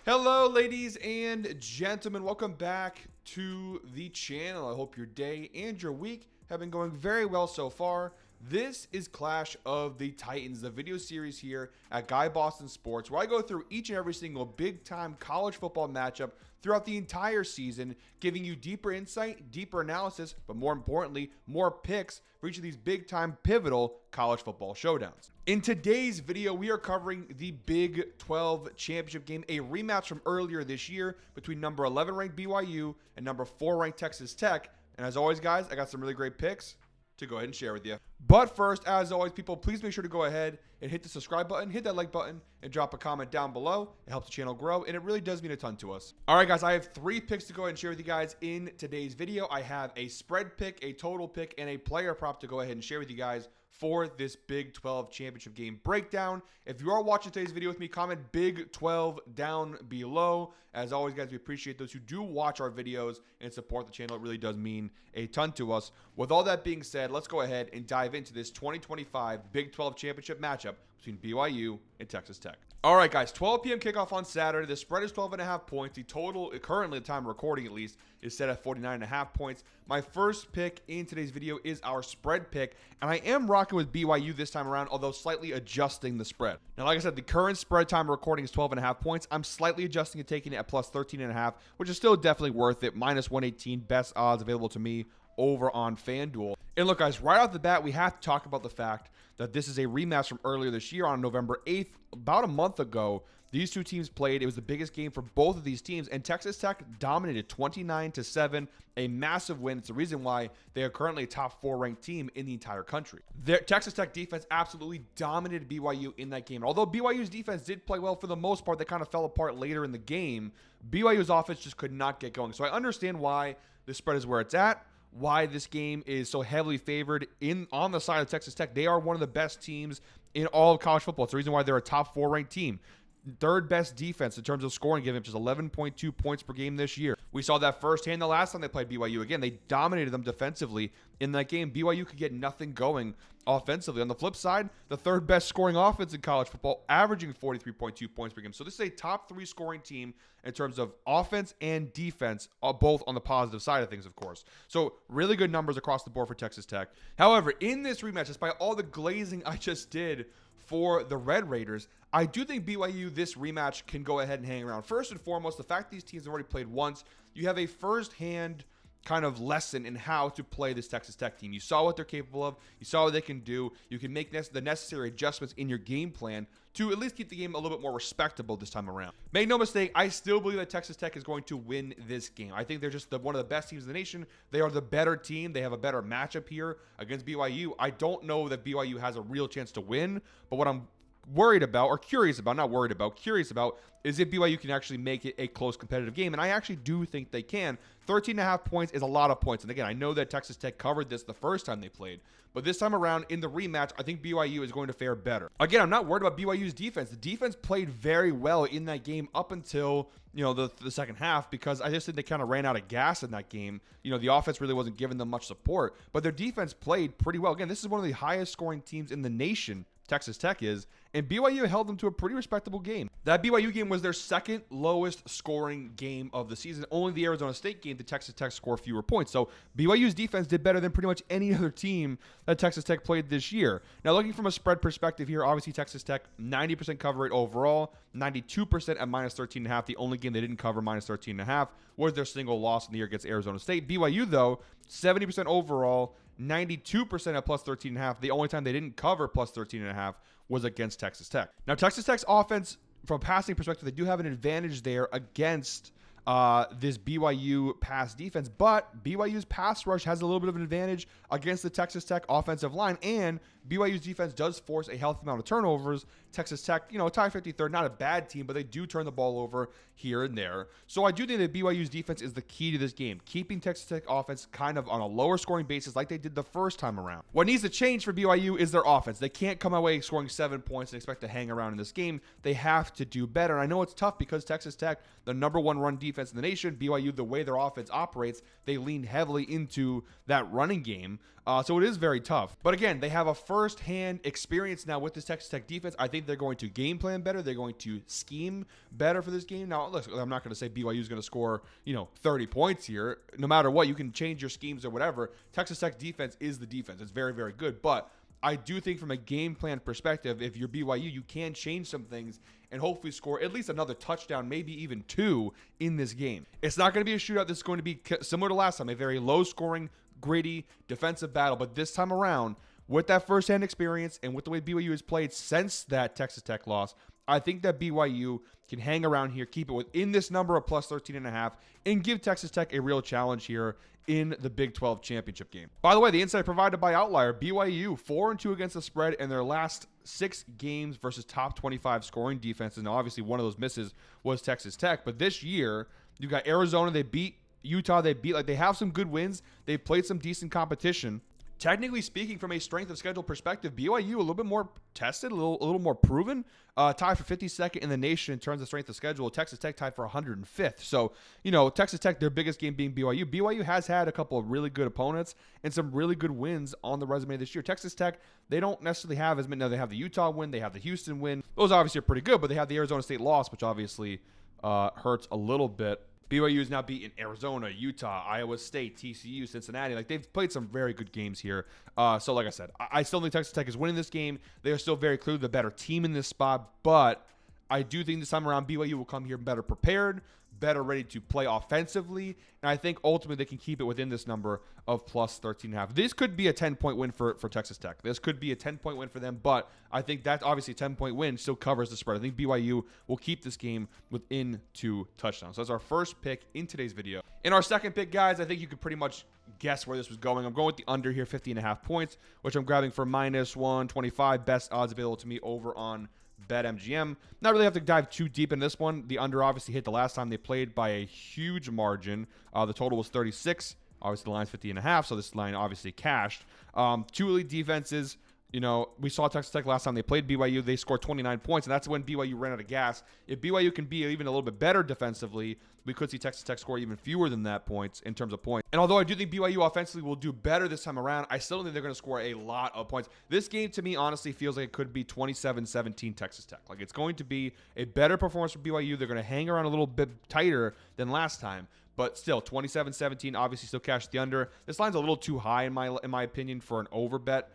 Hello, ladies and gentlemen. Welcome back to the channel. I hope your day and your week have been going very well so far. This is Clash of the Titans, the video series here at Guy Boston Sports, where I go through each and every single big-time college football matchup throughout the entire season, giving you deeper insight, deeper analysis, but more importantly, more picks for each of these big-time pivotal college football showdowns. In today's video, we are covering the Big 12 championship game, a rematch from earlier this year between number 11 ranked BYU and number 4 ranked Texas Tech. And as always, guys, I got some really great picks to go ahead and share with you. But first, as always, people, please make sure to go ahead and hit the subscribe button, hit that like button, and drop a comment down below. It helps the channel grow, and it really does mean a ton to us. All right, guys, I have 3 picks to go ahead and share with you guys in today's video. I have a spread pick, a total pick, and a player prop to go ahead and share with you guys for this Big 12 championship game breakdown. If you are watching today's video with me, comment Big 12 down below. As always, guys, we appreciate those who do watch our videos and support the channel. It really does mean a ton to us. With all that being said, let's go ahead and dive into this 2025 Big 12 championship matchup between BYU and Texas Tech. All right, guys, 12 p.m. kickoff on Saturday. The spread is 12.5 points. The total, currently at the time of recording at least, is set at 49.5 points. My first pick in today's video is our spread pick, and I am rocking with BYU this time around, although slightly adjusting the spread. Now, like I said, the current spread time of recording is 12.5 points. I'm slightly adjusting and taking it at plus 13.5, which is still definitely worth it. Minus 118, best odds available to me over on FanDuel. And look, guys, right off the bat, we have to talk about the fact that this is a rematch from earlier this year on November 8th. About a month ago, these two teams played. It was the biggest game for both of these teams, and Texas Tech dominated 29-7, a massive win. It's the reason why they are currently a top 4 ranked team in the entire country. Their Texas Tech defense absolutely dominated BYU in that game. And although BYU's defense did play well for the most part, they kind of fell apart later in the game. BYU's offense just could not get going. So I understand why the spread is where it's at, why this game is so heavily favored on the side of Texas Tech. They are one of the best teams in all of college football. It's the reason why they're a top 4 ranked team. Third best defense in terms of scoring, giving up just 11.2 points per game this year. We saw that firsthand the last time they played BYU. Again, they dominated them defensively in that game. BYU could get nothing going offensively. On the flip side, the third best scoring offense in college football, averaging 43.2 points per game. So this is a top 3 scoring team in terms of offense and defense, both on the positive side of things, of course. So really good numbers across the board for Texas Tech. However, in this rematch, despite all the glazing I just did for the Red Raiders, I do think BYU, this rematch, can go ahead and hang around. First and foremost, the fact these teams have already played once, you have a first-hand kind of lesson in how to play this Texas Tech team. You saw what they're capable of. You saw what they can do. You can make the necessary adjustments in your game plan to at least keep the game a little bit more respectable this time around. Make no mistake, I still believe that Texas Tech is going to win this game. I think they're just one of the best teams in the nation. They are the better team. They have a better matchup here against BYU. I don't know that BYU has a real chance to win, but what I'm worried about, or curious about, not worried about, curious about, is if BYU can actually make it a close competitive game. And I actually do think they can. 13.5 points is a lot of points. And again, I know that Texas Tech covered this the first time they played, but this time around in the rematch, I think BYU is going to fare better. Again, I'm not worried about BYU's defense. The defense played very well in that game up until, the second half, because I just think they kind of ran out of gas in that game. The offense really wasn't giving them much support, but their defense played pretty well. Again, this is one of the highest scoring teams in the nation, Texas Tech is, and BYU held them to a pretty respectable game. That BYU game was their second lowest scoring game of the season. Only the Arizona State game did Texas Tech score fewer points. So BYU's defense did better than pretty much any other team that Texas Tech played this year. Now, looking from a spread perspective here, obviously Texas Tech, 90% cover rate overall, 92% at minus 13.5. The only game they didn't cover minus 13.5 was their single loss in the year against Arizona State. BYU, though, 70% overall, 92% at plus 13.5. The only time they didn't cover plus 13.5 was against Texas Tech. Now, Texas Tech's offense, from a passing perspective, they do have an advantage there against this BYU pass defense, but BYU's pass rush has a little bit of an advantage against the Texas Tech offensive line, and BYU's defense does force a healthy amount of turnovers. Texas Tech, tie 53rd, not a bad team, but they do turn the ball over here and there. So I do think that BYU's defense is the key to this game, keeping Texas Tech offense kind of on a lower scoring basis like they did the first time around. What needs to change for BYU is their offense. They can't come away scoring 7 points and expect to hang around in this game. They have to do better. And I know it's tough because Texas Tech, the #1 run defense in the nation, BYU, the way their offense operates, they lean heavily into that running game. So it is very tough. But again, they have a first-hand experience now with this Texas Tech defense. I think they're going to game plan better. They're going to scheme better for this game. Now, listen, I'm not going to say BYU is going to score, 30 points here. No matter what, you can change your schemes or whatever. Texas Tech defense is the defense. It's very, very good. But I do think from a game plan perspective, if you're BYU, you can change some things and hopefully score at least another touchdown, maybe even 2 in this game. It's not going to be a shootout. This is going to be similar to last time, a very low-scoring, gritty defensive battle. But this time around, with that first-hand experience and with the way BYU has played since that Texas Tech loss, I think that BYU can hang around here, keep it within this number of plus 13.5, and give Texas Tech a real challenge here in the Big 12 championship game. By the way, the insight provided by Outlier, BYU 4-2 against the spread in their last 6 games versus top 25 scoring defenses. Now, obviously, one of those misses was Texas Tech, but this year, you got Arizona, they beat Utah, they have some good wins. They've played some decent competition. Technically speaking, from a strength of schedule perspective, BYU a little bit more tested, a little more proven. Tied for 52nd in the nation in terms of strength of schedule. Texas Tech tied for 105th. So, Texas Tech, their biggest game being BYU. BYU has had a couple of really good opponents and some really good wins on the resume this year. Texas Tech, they don't necessarily have as many. Now, they have the Utah win. They have the Houston win. Those obviously are pretty good, but they have the Arizona State loss, which obviously hurts a little bit. BYU has now beaten Arizona, Utah, Iowa State, TCU, Cincinnati. They've played some very good games here. So like I said, I still think Texas Tech is winning this game. They are still very clearly the better team in this spot, but I do think this time around BYU will come here better prepared, better ready to play offensively, and I think ultimately they can keep it within this number of plus 13.5. This could be a 10-point win for Texas Tech. This could be a 10-point win for them, but I think that obviously a 10-point win still covers the spread. I think BYU will keep this game within 2 touchdowns. So that's our first pick in today's video. In our second pick, guys, I think you could pretty much guess where this was going. I'm going with the under here, 50.5 points, which I'm grabbing for minus 125. Best odds available to me over on BetMGM. Not really have to dive too deep in this one. The under obviously hit the last time they played by a huge margin. The total was 36. Obviously, the line's 50.5, so this line obviously cashed. 2 elite defenses. We saw Texas Tech last time they played BYU. They scored 29 points, and that's when BYU ran out of gas. If BYU can be even a little bit better defensively, we could see Texas Tech score even fewer than that points in terms of points. And although I do think BYU offensively will do better this time around, I still don't think they're going to score a lot of points. This game, to me, honestly, feels like it could be 27-17 Texas Tech. It's going to be a better performance for BYU. They're going to hang around a little bit tighter than last time. But still, 27-17, obviously still cash the under. This line's a little too high in my opinion for an over bet.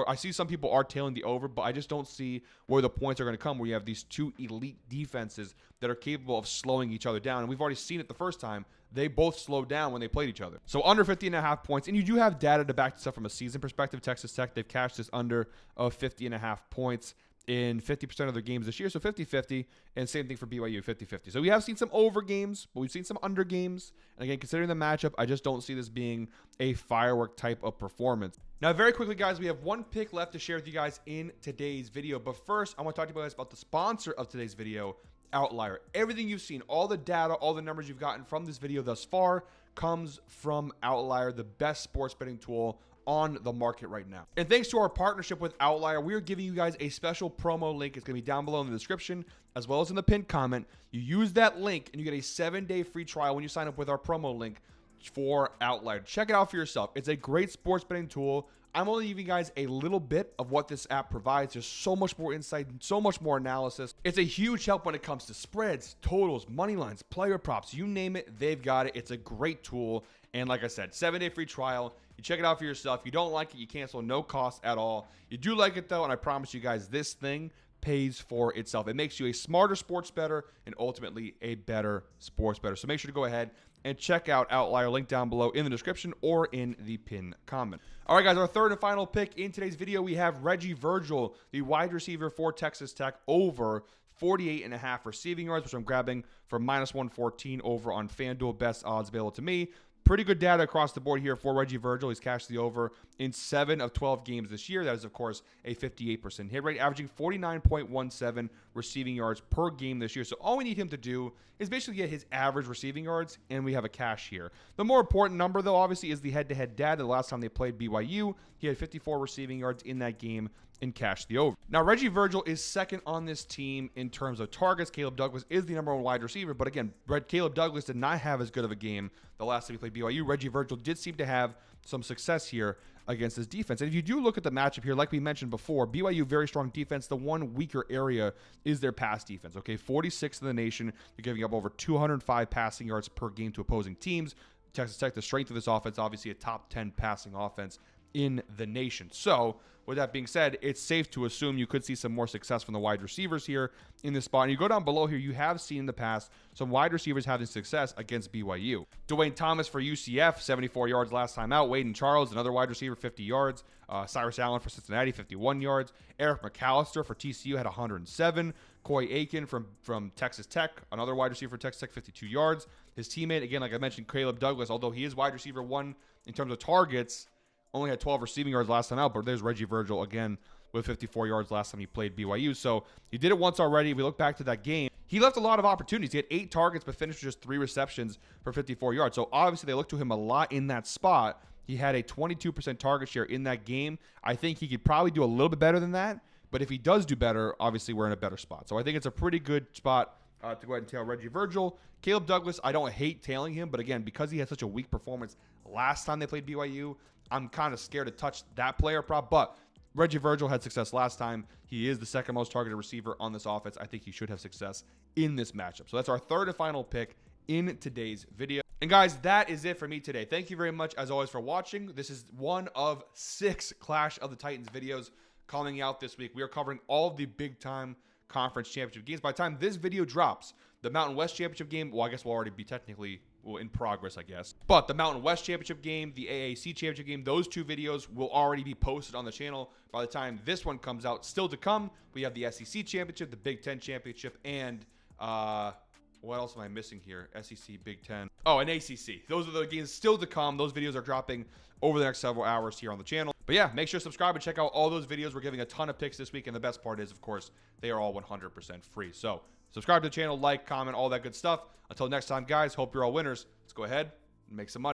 I see some people are tailing the over, but I just don't see where the points are going to come, where you have these 2 elite defenses that are capable of slowing each other down. And we've already seen it the first time. They both slowed down when they played each other. So under 50.5 points. And you do have data to back this up from a season perspective. Texas Tech, they've cashed this under of 50.5 points in 50% of their games this year. So 50-50, and same thing for BYU, 50-50. So we have seen some over games, but we've seen some under games. And again, considering the matchup, I just don't see this being a firework type of performance. Now, very quickly, guys, we have one pick left to share with you guys in today's video. But first, I want to talk to you guys about the sponsor of today's video, Outlier. Everything you've seen, all the data, all the numbers you've gotten from this video thus far comes from Outlier, the best sports betting tool on the market right now. And thanks to our partnership with Outlier, we are giving you guys a special promo link. It's going to be down below in the description as well as in the pinned comment. You use that link and you get a 7-day free trial when you sign up with our promo link for Outlier. Check it out for yourself. It's a great sports betting tool. I'm only giving you guys a little bit of what this app provides. There's so much more insight, so much more analysis. It's a huge help when it comes to spreads, totals, money lines, player props, you name it, they've got it. It's a great tool. And like I said, 7-day free trial. You check it out for yourself. You don't like it, you cancel, no cost at all. You do like it though, and I promise you guys, this thing pays for itself. It makes you a smarter sports bettor and ultimately a better sports bettor. So make sure to go ahead and check out Outlier, link down below in the description or in the pinned comment. All right, guys, our third and final pick in today's video, we have Reggie Virgil, the wide receiver for Texas Tech, over 48.5 receiving yards, which I'm grabbing for minus 114 over on FanDuel. Best odds available to me. Pretty good data across the board here for Reggie Virgil. He's cashed the over in 7 of 12 games this year. That is, of course, a 58% hit rate, averaging 49.17 receiving yards per game this year. So all we need him to do is basically get his average receiving yards, and we have a cash here. The more important number, though, obviously, is the head-to-head data. The last time they played BYU, he had 54 receiving yards in that game and cash the over. Now, Reggie Virgil is second on this team in terms of targets. Caleb Douglas is the number 1 wide receiver, but again, Caleb Douglas did not have as good of a game the last time he played BYU. Reggie Virgil did seem to have some success here against his defense. And if you do look at the matchup here, like we mentioned before, BYU, very strong defense. The one weaker area is their pass defense, okay? 46th in the nation. They're giving up over 205 passing yards per game to opposing teams. Texas Tech, the strength of this offense, obviously a top 10 passing offense in the nation. So, with that being said, it's safe to assume you could see some more success from the wide receivers here in this spot. And you go down below here, you have seen in the past some wide receivers having success against BYU. Dwayne Thomas for UCF, 74 yards last time out. Waden Charles, another wide receiver, 50 yards. Cyrus Allen for Cincinnati, 51 yards. Eric McAllister for TCU had 107. Coy Aiken from Texas Tech, another wide receiver for Texas Tech, 52 yards. His teammate, again, like I mentioned, Caleb Douglas, although he is wide receiver 1 in terms of targets, only had 12 receiving yards last time out, but there's Reggie Virgil again with 54 yards last time he played BYU. So he did it once already. If we look back to that game, he left a lot of opportunities. He had 8 targets, but finished with just 3 receptions for 54 yards. So obviously they looked to him a lot in that spot. He had a 22% target share in that game. I think he could probably do a little bit better than that. But if he does do better, obviously we're in a better spot. So I think it's a pretty good spot to go ahead and tail Reggie Virgil. Caleb Douglas, I don't hate tailing him, but again, because he had such a weak performance last time they played BYU, I'm kind of scared to touch that player prop. But Reggie Virgil had success last time. He is the second most targeted receiver on this offense. I think he should have success in this matchup. So that's our third and final pick in today's video. And guys, that is it for me today. Thank you very much, as always, for watching. This is one of 6 Clash of the Titans videos coming out this week. We are covering all of the big-time conference championship games. By the time this video drops, the Mountain West Championship game, well, I guess we'll already be technically in progress, I guess. But the Mountain West Championship game, the AAC Championship game, those 2 videos will already be posted on the channel by the time this one comes out. Still to come, we have the SEC Championship, the Big Ten Championship, and what else am I missing here? SEC, Big Ten. Oh, and ACC. Those are the games still to come. Those videos are dropping over the next several hours here on the channel. But yeah, make sure to subscribe and check out all those videos. We're giving a ton of picks this week, and the best part is, of course, they are all 100% free. So subscribe to the channel, like, comment, all that good stuff. Until next time, guys, hope you're all winners. Let's go ahead and make some money.